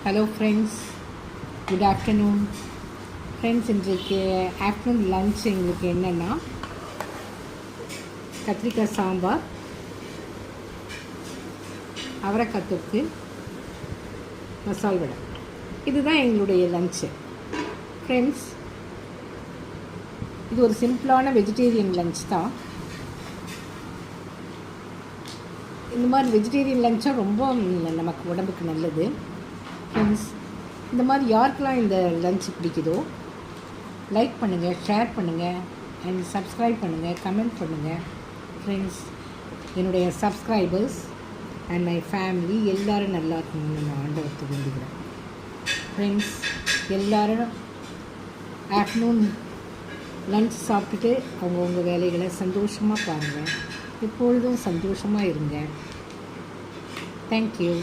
Hello friends, good afternoon friends. இன்றைக்கு afternoon lunch எங்களுக்கு என்னென்னா கத்திரிக்காய் சாம்பார், அவரைக்காய் தொக்கு, மசால் வடை. இதுதான் எங்களுடைய லன்ச்சு ஃப்ரெண்ட்ஸ். இது ஒரு சிம்பிளான வெஜிடேரியன் லன்ச் தான். இந்த மாதிரி வெஜிடேரியன் லன்ச்சாக ரொம்ப நமக்கு உடம்புக்கு நல்லது ஃப்ரெண்ட்ஸ். இந்த மாதிரி யாருக்கெல்லாம் இந்த லன்ச் பிடிக்குதோ லைக் பண்ணுங்கள், ஷேர் பண்ணுங்கள் அண்ட் சப்ஸ்கிரைப் பண்ணுங்கள், கமெண்ட் பண்ணுங்கள் ஃப்ரெண்ட்ஸ். என்னுடைய சப்ஸ்கிரைபர்ஸ் அண்ட் மை ஃபேமிலி எல்லோரும் நல்லா இருக்கணும்னு நான் ஆண்டவர்கிட்ட வேண்டிக்கிறேன் ஃப்ரெண்ட்ஸ். எல்லோரும் ஆஃப்டர்நூன் லன்ச் சாப்பிட்டுட்டு அவங்கவுங்க வேலைகளை சந்தோஷமாக பாருங்கள். எப்பொழுதும் சந்தோஷமாக இருங்க. தேங்க்யூ.